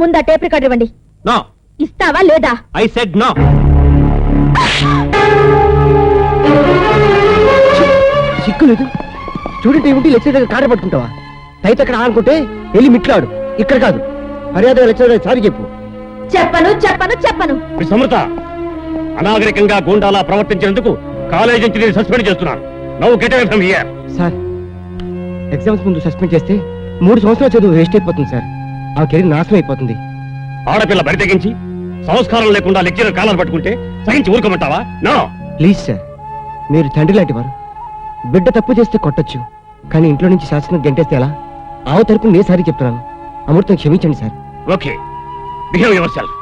ముందా tape record ఇవ్వండి. No. ఇస్తావా లేదా? I said no. సిగ్గులేదు. స్టూడెంట్ ఏమిటి లెక్చర్ దగ్గర కాడ పట్టుకుంటావా? తైతే అక్కడ అనుకుంటే వెళ్ళి మిట్లాడు, ఇక్కడ కాదు. మర్యాద లెక్చర్ సారీ చెప్పు. చెప్పను చెప్పను చెప్పను. సమృత, అనాగరికంగా గూండాలా ప్రవర్తించినందుకు కాలేజ్ నుంచి నేను సస్పెండ్ చేస్తున్నాను. Now get away from here. Sir, exams ముందు సస్పెండ్ చేస్తే 3 సంవత్సరాల చదువు వేస్ట్ అయిపోతుంది సార్. ఆ కెరీర్ నాశనం అయిపోతుంది. ఆడపిల్ల బరి తెగించి సంస్కారం లేకుండా లెక్చరర్ కాలర్ పట్టుకుంటే సహించి ఊరుకోమంటావా? నో. ప్లీజ్ సార్, మీరు తండ్రి లాంటి వారు. బిడ్డ తప్పు చేస్తే కొట్టొచ్చు, కానీ ఇంట్లో నుంచి శాసనం గంటేస్తే ఎలా? ఆవ తరపున నేను సారీ చెప్తున్నాను. అమృతం క్షమించండి sir. Okay, behave your self.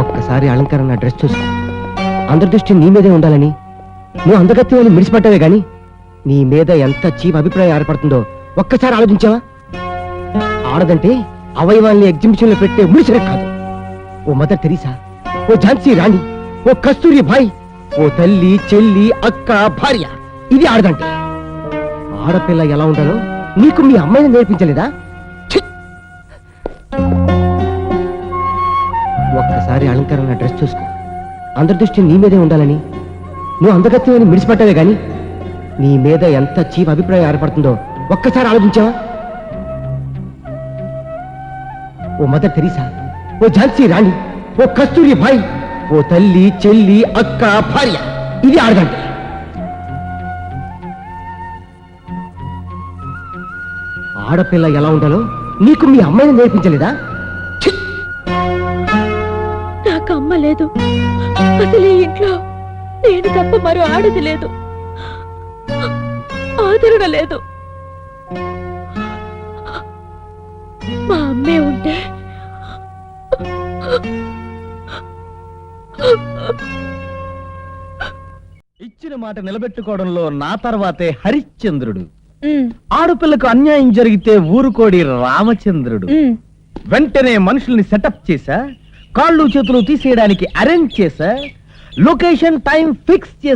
ఒక్కసారి అలంకారం నా డ్రెస్ చూసుకో. అందరి దృష్టి నీ మీదే ఉండాలని నువ్వు అందగత్తి మిడిసిపట్టావే గాని నీ మీద ఎంత చీప్ అభిప్రాయం ఏర్పడుతుందో ఒక్కసారి ఆలోచించావా? ఆడదంటే అవయవాల్ని ఎగ్జిబిషన్ లో పెట్టే ముడిసరే కాదు. ఓ మదర్ తెరీసా, ఓ ఝాన్సీ రాణి, ఓ కస్తూరి భాయ్, ఓ తల్లి, చెల్లి, అక్క, భార్య. ఇది ఆడదంటే. ఆడపిల్ల ఎలా ఉండాలో నీకు మీ అమ్మాయిని నేర్పించలేదా? ఒక్కసారి అలంకారం నా డ్రెస్ చూసుకో. అందరి దృష్టి నీ మీదే ఉండాలని నువ్వు అందగత్యం మిడిసిపట్టావే గాని నీ మీద ఎంత చీప్ అభిప్రాయం ఏర్పడుతుందో ఒక్కసారి ఆలోచించావా? ఓ మదర్ తెరీసా, ఓ ఝాన్సీ రాణి, ఓ కస్తూరి భాయ్, ఓ తల్లి, చెల్లి, అక్క, భార్య. ఇది ఆడదంటే. ఆడపిల్ల ఎలా ఉండాలో నీకు మీ అమ్మాయిని నేర్పించలేదా? నాకు అమ్మ లేదు. అసలు ఈ ఇంట్లో నేను తప్ప మరో ఆడది లేదు. ఆదరణ లేదు. మా అమ్మే ఉంటే ఇచ్చిన మాట నిలబెట్టుకోవడంలో నా తర్వాతే హరిశ్చంద్రుడు. ఆడపిల్లకు అన్యాయం జరిగితే ఊరుకోడి రామచంద్రుడు. వెంటనే మనుషుల్ని సెటప్ చేశా, కాళ్ళు చేతులు తీసేయడానికి అరేంజ్ చేశా, లొకేషన్ టైం ఫిక్స్ చేశా.